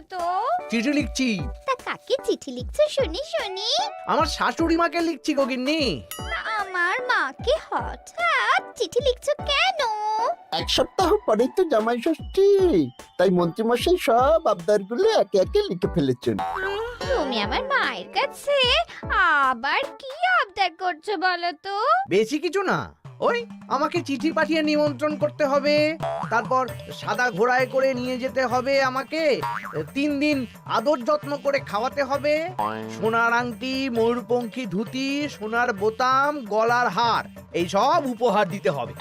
বলো তো? চিঠি লিখছি। তা কাকে চিঠি লিখছো শুনি শুনি? আমার শাশুড়ি মাকে লিখছি গো গিন্নি। আমার মাকে? হঠাৎ চিঠি লিখছো কেন? এক সপ্তাহ পরে তো জামাই ষষ্ঠী, তাই মন্ত্রীমশাই সব আবদারগুলো একে একে লিখে ফেলেছেন। তুমি আমার মায়ের কাছে আবার কি আবদার করছো বলো তো? বেশি কিছু না, ওই আমাকে চিঠি পাঠিয়ে নিমন্ত্রণ করতে হবে, তারপর সাদা ঘোড়ায় করে নিয়ে যেতে হবে আমাকে, 3 দিন আদর যত্ন করে খাওয়াতে হবে, সোনার আংটি, ময়ূরপঙ্খী ধুতি, সোনার বোতাম, গলার হার, এই সব উপহার দিতে হবে।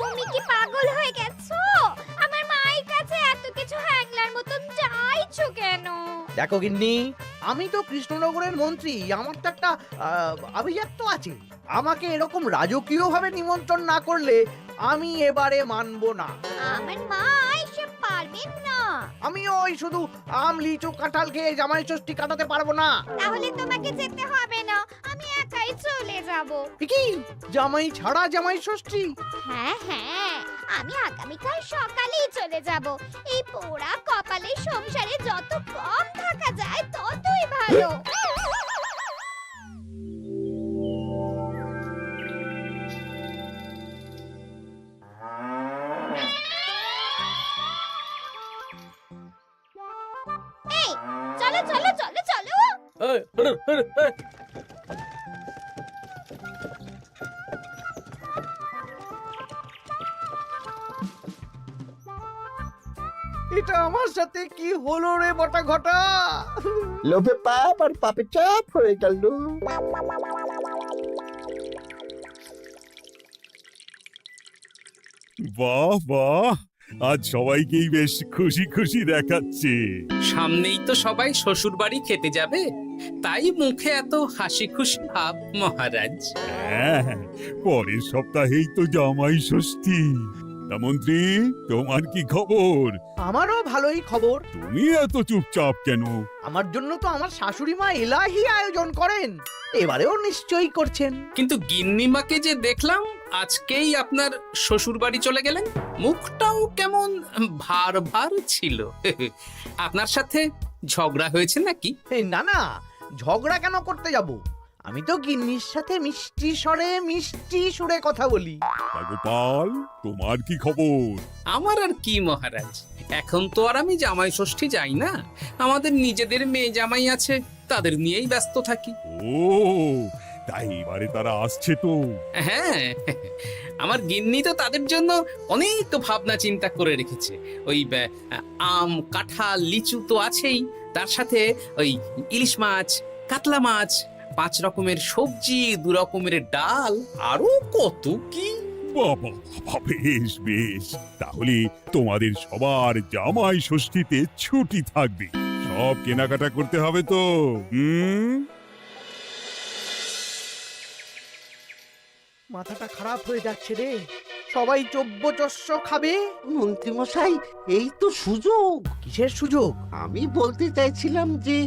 তুমি কি পাগল হয়ে গেছো? আমার মায়ের কাছে এত কিছু হ্যাংলার মতন চাইছো কেন? দেখো গিন্নি, আমি তো কৃষ্ণনগরের মন্ত্রী, আমার তো একটা আভিজাত্য আছে। আমাকে এরকম রাজকীয় ভাবে নিমন্ত্রণ না করলে আমি এবারে মানবো না। আমার মা এসব পারবেন না। আমি ওই শুধু আম লিচু কাঁঠাল খেয়ে জামাই ষষ্ঠী কাটাতে পারবো না। তাহলে তোমাকে যেতে হবে না, আমি একাই চলে যাব। কি জামাই ছাড়া জামাই ষষ্ঠী? হ্যাঁ হ্যাঁ, আমি আগামীকাল সকালেই চলে যাব। এই পোড়া কপালের সংসারে যত কম থাকা যায় ততই ভালো। এই চলো চলো চলো চলো। এটা আমার সাথে কি হলো রে বটা ঘটা? লোভে পাপ আর পাপে চাপ হয়ে গেল। বাহ বাহ, আজ সবাইকেই বেশ খুশি খুশি দেখাচ্ছে। সামনেই তো সবাই শ্বশুর বাড়ি খেতে যাবে, তাই মুখে এত হাসি খুশি ভাব মহারাজ। হ্যাঁ, পরের সপ্তাহেই তো জামাই ষষ্ঠী। তা মন্ত্রী, তোমার কি খবর? আমারও ভালোই খবর। তুমি এত চুপচাপ কেন? আমার জন্য তো আমার শাশুড়ি মা এলাহি আয়োজন করেন, এবারেও নিশ্চয়ই করছেন। কিন্তু গিন্নিমাকে যে দেখলাম আজকেই আপনার শ্বশুর বাড়ি চলে গেলেন, মুখটাও কেমন ভার ভার ছিল। আপনার সাথে ঝগড়া হয়েছে নাকি? এই না না, ঝগড়া কেন করতে যাব? আমি তো গিন্নির সাথে মিষ্টি সুরে কথা বলি। তা গোপাল, তোমার কি খবর? আমার আর কি মহারাজ, এখন তো আর আমি জামাই ষষ্ঠী যাই না। আমাদের নিজেদের মেয়ে জামাই আছে, তাদের নিয়েই ব্যস্ত থাকি। ও, তাই এবারে তারা আসছে তো? হ্যাঁ, আমার গিন্নি তো তাদের জন্য অনেক ভাবনা চিন্তা করে রেখেছে। ওই আম কাঁঠাল লিচু তো আছেই, তার সাথে ওই ইলিশ মাছ, কাতলা মাছ, 5 রকমের সবজি, 2 রকমের ডাল, আরো কত কি। বাবা বাবা, বেশ বেশ, তাহলে তোমাদের সবার জামাই ষষ্ঠীতে ছুটি থাকবে। সব কেনাকাটা করতে হবে তো। মাথাটা খারাপ হয়ে যাচ্ছে রে, সবাই চব্যচস্য খাবে। মন্ত্রীমশাই, এই তো সুযোগ। কিসের সুযোগ? আমি বলতে চাইছিলাম যে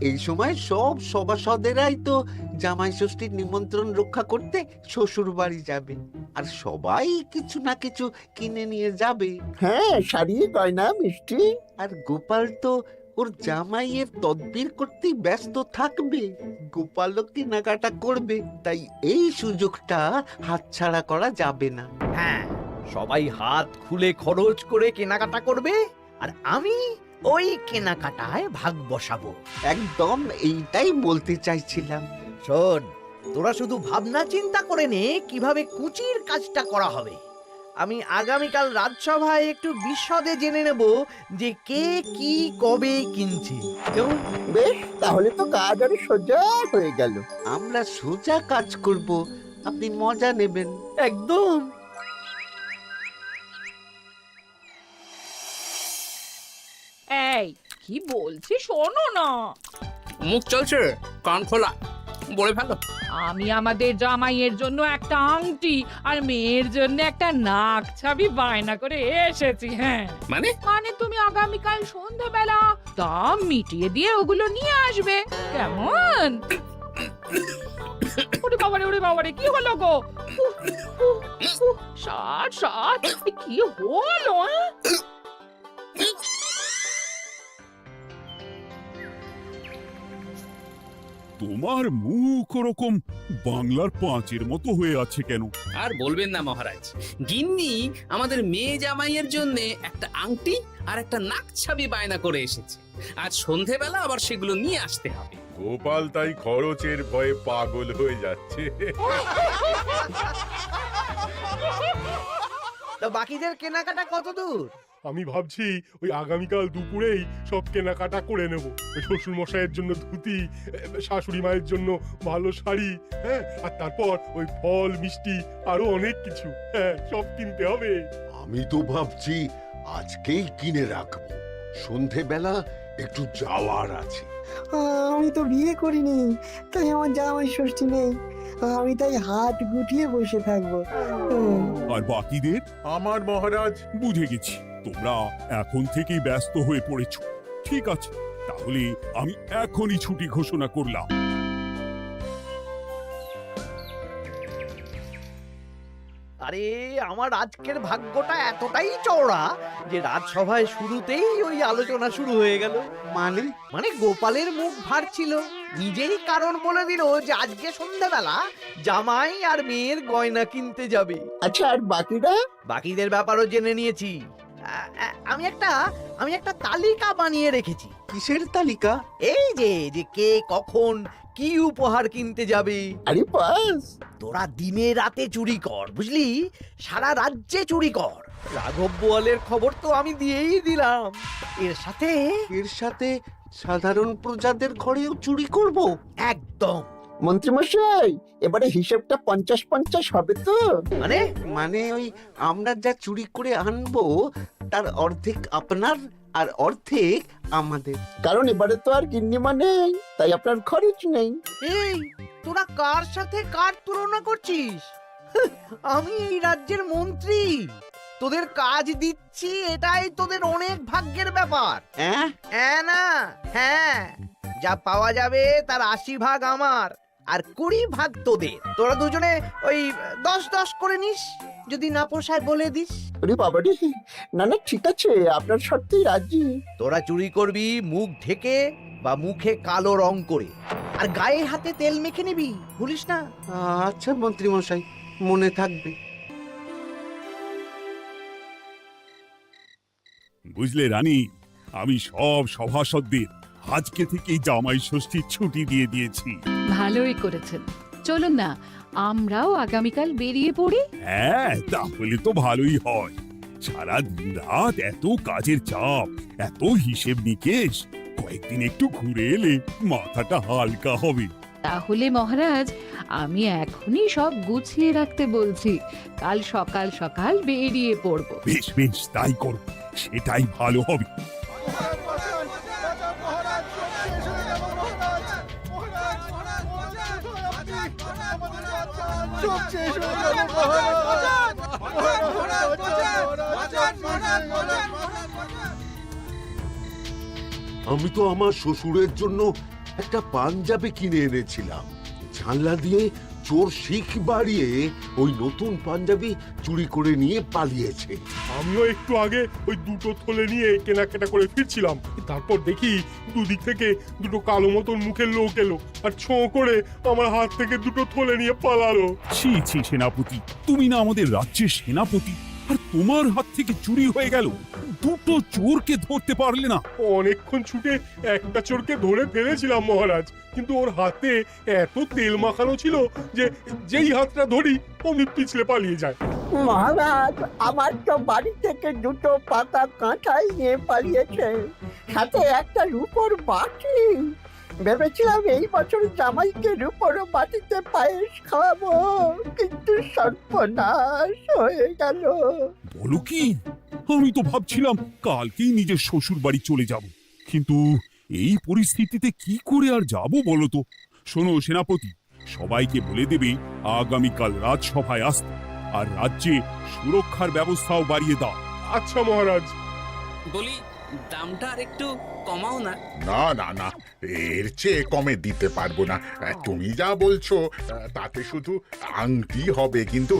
এই সময় সব সভাসদেরাই তো জামাই ষষ্ঠীর নিমন্ত্রণ রক্ষা করতে শ্বশুর বাড়ি যাবে, আর সবাই কিছু না কিছু কিনে নিয়ে যাবে। হ্যাঁ, শাড়ি গয়না মিষ্টি। আর গোপাল তো ওর জামাইয়ের তদবির করতেই ব্যস্ত থাকবে। গোপালও কেনাকাটা করবে, তাই এই সুযোগটা হাতছাড়া করা যাবে না। হ্যাঁ, সবাই হাত খুলে খরচ করে কেনাকাটা করবে, আর আমি ওই কেনাকাটায় ভাগ বসাবো। একদম এইটাই বলতে চাইছিলাম। শোন, তোরা শুধু ভাবনা চিন্তা করে নে কিভাবে কুচির কাজটা করা হবে। আমি আগামীকাল রাজসভায় একটু বিশদে জেনে নেব যে কে কি কবে কিনছে। কেমন? বেশ, তাহলে তো কাজ আরো সোজা হয়ে গেল। আমরা সোজা কাজ করব, আপনি মজা নেবেন। একদম। এই কি বলছি শোনো না। মুখ চলছে, কান খোলা, বলে ভালো। আমি আমাদের জামাইয়ের জন্য একটা আংটি আর মেয়ের জন্য একটা নাক ছাবি বায়না করে এসেছি। হ্যাঁ, মানে মানে তুমি আগামীকাল সন্ধ্যাবেলা দাম মিটিয়ে দিয়ে ওগুলো নিয়ে আসবে, কেমন? ওরে বাবারে কি হলো গো? ষাট কি হলো? তোমার মুখ ওরকম বাংলার পাঁচের মতো হয়ে আছে কেন? আর বলবেন না মহারাজ, গিন্নি আমাদের মেয়ে জামাইয়ের জন্য একটা আংটি আর একটা নাকছাবি বায়না করে এসেছে। আজ সন্ধেবেলা আবার সেগুলো নিয়ে আসতে হবে। গোপাল তাই খরচের ভয়ে পাগল হয়ে যাচ্ছে। তা বাকিদের কেনাকাটা কত দূর? আমি ভাবছি ওই আগামীকাল দুপুরেই সব কেনাকাটা করে নেব। শ্বশুর মশাইয়ের জন্য ধুতি, শাশুড়ি মায়ের জন্য ভালো শাড়ি, হ্যাঁ, আর তারপর ওই ফল মিষ্টি আরো অনেক কিছু, হ্যাঁ, সব কিনতে হবে। আমি তো ভাবছি আজকেই কিনে রাখবো, সন্ধেবেলা একটু যাওয়ার আছে। আমি তো বিয়ে করিনি, তাই আমার জামাই ষষ্ঠী নেই। আমি তাই হাত গুটিয়ে বসে থাকবো। আর বাকিদের? আমার মহারাজ, বুঝে গেছি, তোমরা এখন থেকেই ব্যস্ত হয়ে পড়েছ। ঠিক আছে, তাহলে আমি এখনই ছুটি ঘোষণা করলাম। আরে আমার আজকের ভাগ্যটা এতটাই চওড়া যে রাজসভায় শুরুতেই ওই আলোচনা শুরু হয়ে গেল। মানে গোপালের মুখ ভার ছিল, নিজেই কারণ বলে দিল যে আজকে সন্ধ্যাবেলা জামাই আর মেয়ের গয়না কিনতে যাবে। আচ্ছা, আর বাকিরা? বাকিদের ব্যাপারও জেনে নিয়েছি। আমি একটা তালিকা বানিয়ে রেখেছি। কিসের তালিকা? এই যে কে কখন কি উপহার কিনতে যাবে। আরে বাস, তোরা দিনে রাতে চুরি কর, বুঝলি, সারা রাজ্যে চুরি কর। রাঘব বোয়ালের খবর তো আমি দিয়েই দিলাম। এর সাথে সাধারণ প্রজাদের ঘরেও চুরি করব? একদম। মন্ত্রীমশাই, এবারে হিসেবটা 50-50 হবে তো? মানে ওই আমরা যা চুরি করে আনবো তার অর্ধেক আপনার আর অর্ধেক আমাদের। কারণ এবারে তো আর গিন্নিমা নেই, তাই আপনার খরচ নেই। এই তোরা কার সাথে কার তুলনা করছিস? আমি এই রাজ্যের মন্ত্রী, তোদের কাজ দিচ্ছি, এটাই তোদের অনেক ভাগ্যের ব্যাপার। হ্যাঁ না, হ্যাঁ, যা পাওয়া যাবে তার 80 ভাগ আমার আর 20 ভাগ তোদের। তোরা দুজনে ওই 10-10 করে নিস, যদি না পোষায় বলে দিস। আরে বাবারে, না না, ঠিক আছে, আপনার শর্তেই রাজি। তোরা চুরি করবি মুখ ঢেকে বা মুখে কালো রং করে, আর গায়ে হাতে তেল মেখে নিবি, ভুলিস না। আচ্ছা মন্ত্রী মশাই, মনে থাকবে। বুঝলে রানী, আমি সব সভাসদদের আজকে থেকেই জামাই ষষ্ঠীর ছুটি দিয়ে দিয়েছি। ভালোই করেছেন। চলুন না, আমরাও আগামীকাল বেরিয়ে পড়ি। হ্যাঁ, তাহলে তো ভালোই হয়। সারা দিন রাত এত কাজের চাপ, এত হিসেব নিকেশ, কয়েকদিন একটু ঘুরে এলে মাথাটা হালকা হবে। তাহলে মহারাজ, আমি এখনই সব গুছিয়ে রাখতে বলছি। কাল সকাল সকাল বেরিয়ে পড়বো। বেশ বেশ, তাই করো, সেটাই ভালো হবে। আমি তো আমার শ্বশুরের জন্য একটা পাঞ্জাবি কিনে এনেছিলাম, জানলা দিয়ে চোর শিখ বাড়িয়ে ওই নতুন পাঞ্জাবি চুরি করে নিয়ে পালিয়েছে। আমিও একটু আগে ওই দুটো থলে নিয়ে কেনাকাটা করে ফিরছিলাম, তারপর দেখি দুদিক থেকে দুটো কালো মতন মুখের লোক এলো আর ছোঁ করে আমার হাত থেকে দুটো থলে নিয়ে পালালো। ছি ছি সেনাপতি, তুমি না আমাদের রাজ্যের সেনাপতি, আর তোমার হাত থেকে চুরি হয়ে গেল? দুটো চোরকে ধরতে পারলে না? অনেকক্ষণ ছুটে একটা চোরকে ধরে ফেলেছিলাম মহারাজ, কিন্তু ওর হাতে এত তেল মাখানো ছিল যে যেই হাতটা ধরি অমনি পিছলে পালিয়ে যায়। মহারাজ, আমার তো বাড়ি থেকে দুটো পাতা কাঁঠাল নিয়ে পালিয়েছে, সাথে একটা রূপোর বাটি। ভেবেছিলাম এই বছর জামাইকে রূপোর বাটিতে পায়েস খাওয়াবো, কিন্তু সর্বনাশ হয়ে গেল। বলো কি? আমি তো ভাবছিলাম কালকেই নিজের শ্বশুর বাড়ি চলে যাব, কিন্তু এই পরিস্থিতিতে কি করে আর যাব বলো তো? শোনো সেনাপতি, সবাইকে বলে দেবে আগামীকাল রাজসভায় আসতে, আর রাজ্যে সুরক্ষার ব্যবস্থাও বাড়িয়ে দাও। আচ্ছা মহারাজ। বলি, দামটা আর একটু কমাও না। না না না, এর চেয়ে কমে দিতে পারবো না। তুমি যা বলছো তাতে শুধু আংটি হবে, কিন্তু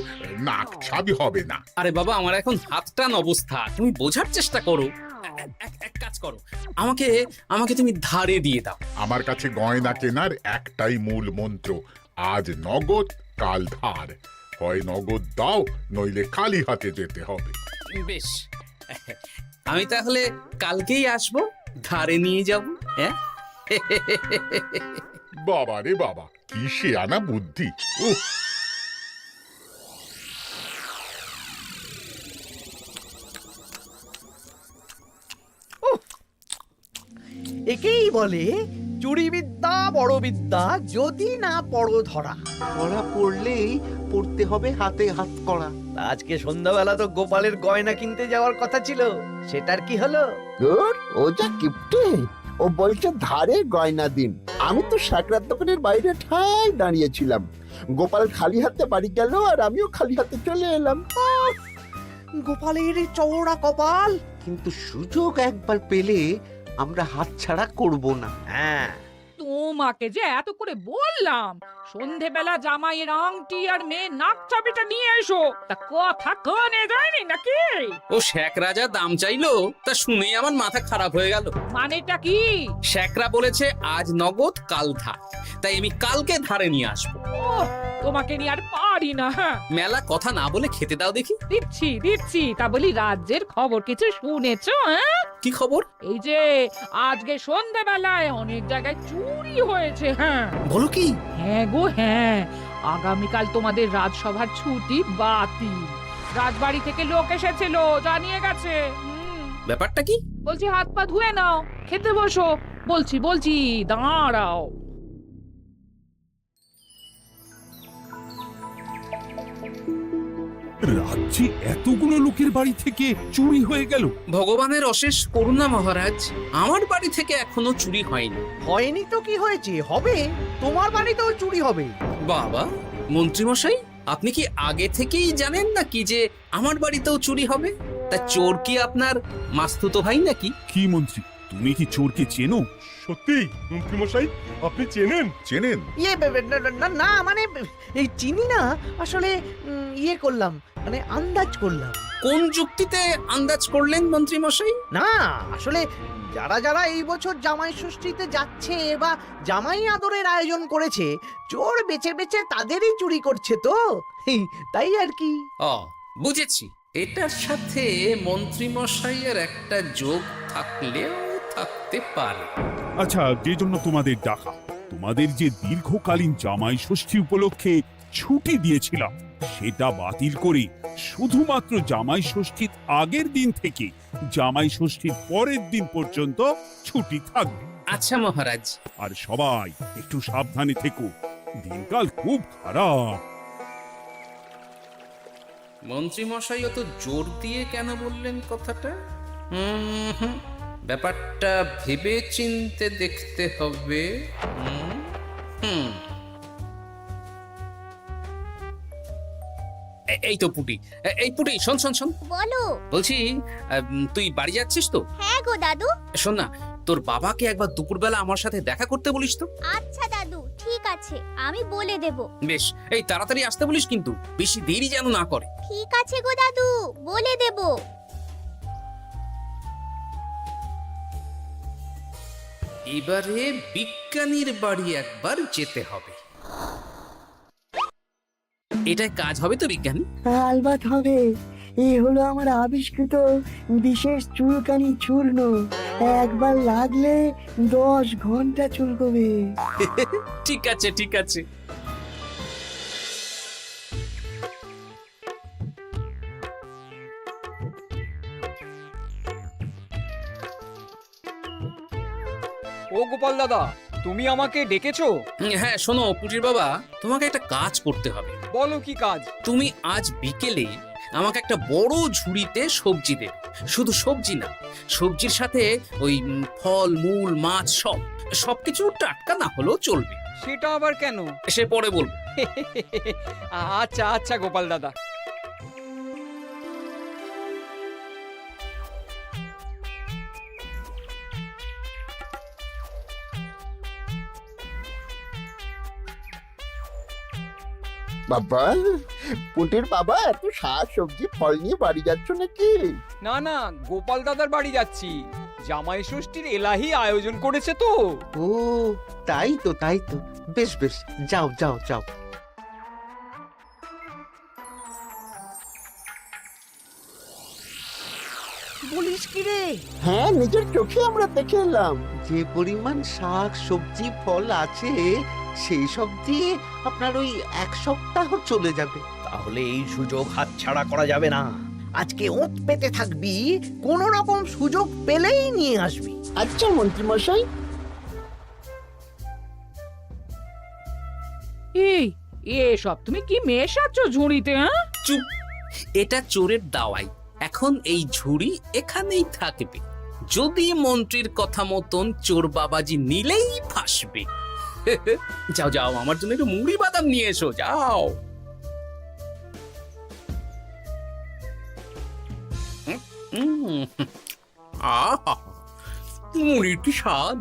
নাক ছাবি হবে না। আরে বাবা, আমার এখন হাত টান অবস্থা, তুমি বোঝার চেষ্টা করো। এক কাজ করো, আমাকে আমাকে তুমি ধারে দিয়ে দাও। আমার কাছে গয়না কেনার একটাই মূল মন্ত্র, আজ নগদ কাল ধার। হয় নগদ দাও, নইলে খালি হাতে যেতে হবে। বেশ, আমি তাহলে কালকেই আসবো, ধারে নিয়ে যাব। হ্যাঁ, বাবা রে বাবা, কি শেয়ানা বুদ্ধি! উহ, একেই বলে চুরি বিদ্যা বড় বিদ্যা, যদি না পড়ো ধরা। ধরা পড়লেই পড়তে হবে হাতে হাত করা। আজকে সন্ধ্যাবেলা তো গোপালের গয়না কিনতে যাওয়ার কথা ছিল, সেটার কি হলো? ধুর, ও যা কিপটে। ও বলছে ধারে গয়না দিন। আমি তো সাকরার দোকানের বাইরে ঠাই দাঁড়িয়েছিলাম। গোপাল খালি হাতে বাড়ি গেল আর আমিও খালি হাতে চলে এলাম। গোপালের চওড়া কপাল। কিন্তু সুযোগ একবার পেলে আমরা হাতছাড়া করব না। হ্যাঁ, তোমাকে যে এত করে বললাম সন্ধেবেলা জামাইয়ের আংটি আর মেয়ের নাক চাবিটা নিয়ে এসো, তা কথা কানে যায়নি নাকি? ও শেখ রাজা দাম চাইলো, তা শুনেই আমার মাথা খারাপ হয়ে গেল। মানেটা কি? শেখরা বলেছে আজ নগদ কাল ধার, তাই আমি কালকে ধারে নিয়ে আসবো। ওহ, তোমাকে নিয়ে আর পারি না। হ্যাঁ, মেলা কথা না বলে খেতে দাও দেখি। দিচ্ছি, তা বলি রাজ্যের খবর কিছু শুনেছো? হ্যাঁ, কি খবর? এই যে আজকে সন্ধেবেলায় অনেক জায়গায় চুরি হয়েছে। হ্যাঁ, বলো কি? হ্যাঁ গো হ্যাঁ, আগামীকাল তোমাদের রাজসভার ছুটি বাতিল। রাজবাড়ি থেকে লোক এসেছিল, জানিয়ে গেছে। ব্যাপারটা কি? বলছি হাত পা ধুয়ে নাও, খেতে বসো। বলছি দাঁড়াও। রাজ্যে এতগুলো লোকের বাড়ি থেকে চুরি হয়ে গেল। ভগবানের অশেষ করুণা মহারাজ, আমার বাড়ি থেকে এখনো চুরি হয়নি। হয়নি তো কি হয়েছে, হবে। তোমার বাড়িতেও চুরি হবে। বাবা, মন্ত্রীমশাই, আপনি কি আগে থেকেই জানেন নাকি যে আমার বাড়িতেও চুরি হবে? তা চোর কি আপনার মাস্তুতো ভাই নাকি? কি মন্ত্রী, তুমি কি চোরকে চেনো? সত্যি মন্ত্রীমশাই, আপনি চেনেন? চেনেন? না মানে এই চিনি না আসলে, ইয়ে করলাম, মানে আন্দাজ করলাম। কোন যুক্তিতে আন্দাজ করলেন মন্ত্রীমশাই? না আসলে যারা যারা এই বছর জামাই ষষ্ঠীতে যাচ্ছে বা জামাই আদরের আয়োজন করেছে, চোর বেছে বেছে তাদেরই চুরি করছে তো, তাই আর কি। ও, বুঝেছি। এটার সাথে মন্ত্রীমশাইয়ের একটা যোগ থাকলেও থাকতে পারে। আচ্ছা, যে জন্য তোমাদের ডাকা, তোমাদের যে দীর্ঘকালীন জামাই ষষ্ঠী উপলক্ষে ছুটি দিয়েছিলাম, সেটা বাতিল করে শুধুমাত্র জামাই ষষ্ঠীর আগের দিন থেকে জামাই ষষ্ঠীর পরের দিন পর্যন্ত ছুটি থাকবে। আচ্ছা মহারাজ। আর সবাই একটু সাবধানে থেকো, দিনকাল খুব খারাপ। মন্ত্রীমশাই অত জোর দিয়ে কেন বললেন কথাটা? ব্যাপারটা ভেবে চিনতে দেখতে হবে। এই তো পুটি, এই পুটি, শোন। বলো। বলছি, তুই বাড়ি যাচ্ছিস তো? হ্যাঁ গো দাদু। শোন না, তোর বাবাকে একবার দুপুরবেলা আমার সাথে দেখা করতে বলিস তো। আচ্ছা দাদু, ঠিক আছে, আমি বলে দেব। বেশ, এই তাড়াতাড়ি আসতে বলিস কিন্তু, বেশি দেরি যেন না করে। ঠিক আছে গো দাদু, বলে দেব। এবারে বিজ্ঞানীর বাড়ি একবার যেতে হবে। এটাই কাজ হবে তো বিজ্ঞানী? আলবাত হবে। এই হলো আমার আবিষ্কৃত বিশেষ চুলকানি চূর্ণ। একবার লাগলে 10 ঘন্টা চুলকবে। ঠিক আছে। ও গোপাল দাদা, তুমি আমাকে ডেকেছো? হ্যাঁ, শোনো পুটির বাবা, তোমাকে একটা কাজ করতে হবে। বলো কি কাজ? তুমি আজ বিকেলে আমাকে একটা বড় ঝুড়িতে সবজি দেবে। শুধু সবজি না, সবজির সাথে ওই ফল মূল মাছ সবকিছু টাটকা না হলেও চলবে। সেটা আবার কেন? সে পরে বলবো। আচ্ছা গোপাল দাদা। বাবা, পুটির বাবা এত শাক সবজি ফল নিয়ে বাড়ি যাচ্ছ নাকি? না না, গোপাল দাদার বাড়ি যাচ্ছি। জামাই ষষ্ঠীর এলাহি আয়োজন করেছে তো। ও তাই তো, তাই তো। বেশ বেশ, যাও যাও যাও। বলিস কি রে? হ্যাঁ, নিজের চোখে আমরা দেখে এলাম। যে পরিমাণ শাক সবজি ফল আছে সেই সব দিয়ে আপনার ওই 1 সপ্তাহ চলে যাবে। তাহলে এই সুযোগ হাতছাড়া করা যাবে না। আজকে ওঁত পেতে থাকবি, কোন রকম সুযোগ পেলেই নিয়ে আসবি। আচ্ছা মন্ত্রী মশাই। এই এসব তুমি কি মেশাচ্ছ ঝুড়িতে? হ্যাঁ, চুপ, এটা চোরের দাওয়াই। এখন এই ঝুড়ি এখানেই থাকবে। যদি মন্ত্রীর কথা মতন চোর বাবাজি নিলেই ফাঁসবে। যাও যাও, আমার জন্য একটু মুড়ি বাদাম নিয়ে এসো, যাও। আহা, মুড়ির কি স্বাদ!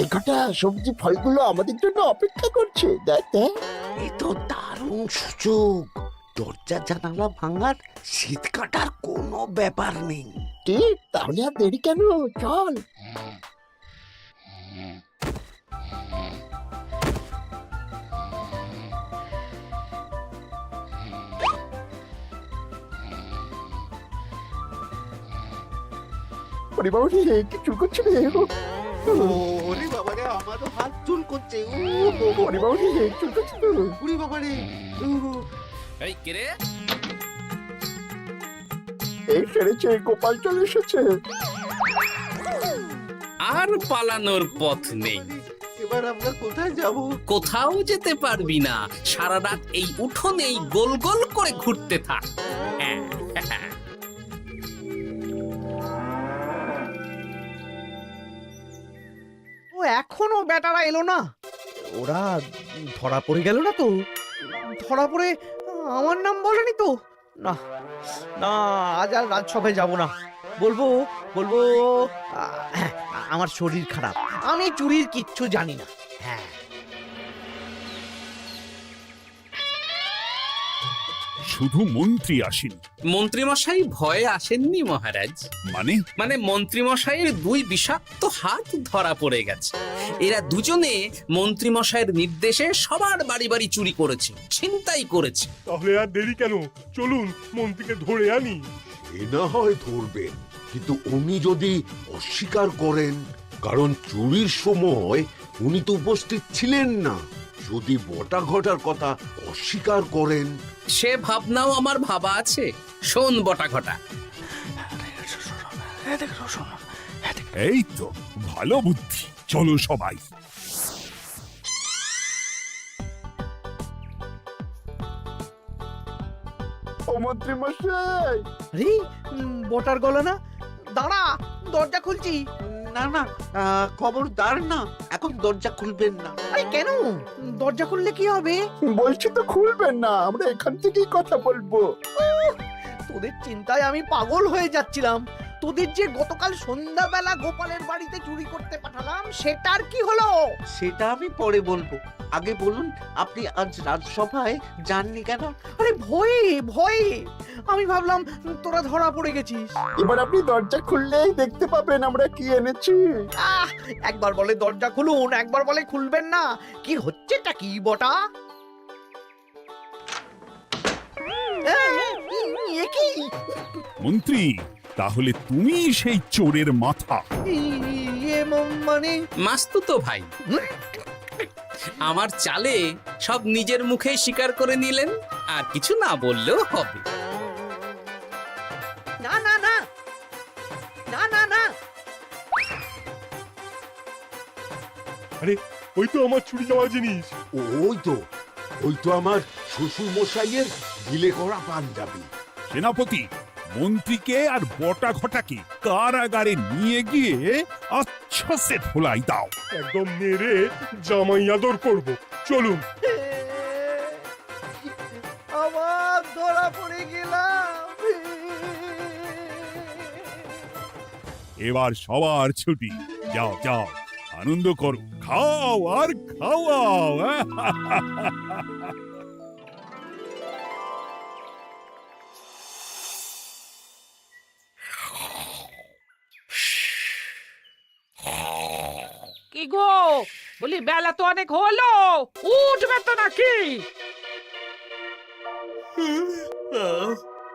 এই কটা সবজি ফলগুলো আমাদের জন্য অপেক্ষা করছে। দেখ দেখ। এ তো দারুণ সুযোগ। দরজা জানালা ভাঙার, শীত কাটার কোনো ব্যাপার নেই। ঠিক, তাহলে আর দেরি কেন, চল। ওরে বাবা রে, কি চুল করছে রে? ওরে বাবারে, আমারও হাত চুল করছে। ওরে বাবা রে, চুল করছে তো। ওরে বাবারে। এই কে রে? এই সেরেছে, গোপাল চলে এসেছে। আর পালানোর পথ নেই। এবার আমরা কোথায় যাব? কোথাও যেতে পারবি না। সারা রাত এই উঠোনেই গোল গোল করে ঘুরতে থাক। ও এখনো বেটারা এলো না। ওরা ধরা পড়ে গেল না তো? ধরা পড়ে আমার নাম বলেনি তো? না না, আজ আর রাজসভায় যাব না। বলবো বলবো হ্যাঁ, আমার শরীর খারাপ, আমি চুরির কিচ্ছু জানি না। হ্যাঁ, শুধু মন্ত্রী আসেনি। মন্ত্রীমশাই ভয়ে আসেননি মহারাজ। মানে মন্ত্রীমশাইয়ের 2 বিষাক্ত হাত ধরা পড়ে গেছে। এরা দুজনে মন্ত্রীমশাইয়ের নির্দেশে সবার বাড়ি বাড়ি চুরি করেছে, ছিনতাই করেছে। তাহলে আর দেরি কেন? চলুন মন্ত্রীকে ধরে আনি। এ না হয় ধরবেন, কিন্তু উনি যদি অস্বীকার করেন, কারণ চুরির সময় উনি তো উপস্থিত ছিলেন না, যদি বটা ঘটার কথা অস্বীকার করেন। সে ভাবনাও আমার ভাবা আছে। শোন বটা ঘটা, এই তো ভালো বুদ্ধি, চলো সবাই। ও মন্ত্রী মশাই। আরে বটার গলা না? দাঁড়া, দরজা খুলছি। না না, খবরদার না, এখন দরজা খুলবেন না। আরে কেন? দরজা খুললে কি হবে? বলছি তো খুলবেন না, আমরা এখান থেকেই কথা বলবো। তোদের চিন্তায় আমি পাগল হয়ে যাচ্ছিলাম। তোদের যে গতকাল সন্ধ্যাবেলা গোপালের বাড়িতে চুরি করতে পাঠালাম, সেটার কি হলো? সেটা আমি পরে বলবো। আগে বলুন, আপনি আজ রাজসভায় যাননি কেন? আরে ভয়ে ভয়ে, আমি ভাবলাম তোরা ধরা পড়ে গেছিস। এবার আপনি দরজা খুললেই দেখতে পাবেন আমরা কি এনেছি। একবার বলে দরজা খুলুন, একবার বলে খুলবেন না। কি হচ্ছেটা কি বটা? এ কি? মন্ত্রী, তাহলে তুমি সেই চোরের মাথা? মানে মাস্তুতো ভাই, আমার চালে সব নিজের মুখে স্বীকার করে নিলেন, আর কিছু না বললেও হবে। না না না না না না। আরে ওই তো আমার চুরি যাওয়া জিনিস। ওই তো আমার শ্বশুর মশাইয়ের গিলে করা পাঞ্জাবি। সেনাপতি, মন্ত্রীকে আর বটা ঘটাকে কারাগারে নিয়ে গিয়ে আচ্ছা সে ধোলাই দাও। একদম মেরে জামাই আদর করবো। চলুন। আমার ধরা পড়ে গেলাম। এবার সবার ছুটি, যাও যাও আনন্দ করো, খাও আর খাওয়াও। কি গো, বলি বেলা তো অনেক হলো, উঠবে তো নাকি?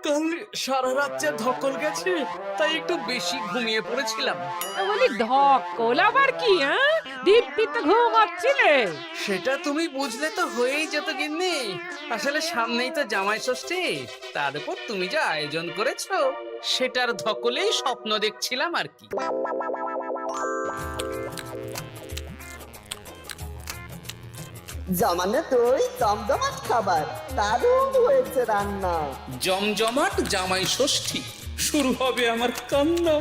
কাল সারা রাত যা ধকল গেছে, তাই একটু বেশি ঘুমিয়ে পড়েছিলাম। বলি ধকল আবার কি? হ্যাঁ, দিব্যি তো ঘুমাচ্ছিলে। সেটা তুমি বুঝলে তো হয়েই যেত গিন্নি। আসলে সামনেই তো জামাই ষষ্ঠী, তার উপর তুমি যা আয়োজন করেছো, সেটার ধকলেই স্বপ্ন দেখছিলাম আর কি। জমানো দই, জমজমাট খাবার, দারুণ হয়েছে রান্না। জমজমাট জামাই ষষ্ঠী, শুরু হবে আমার কান্না।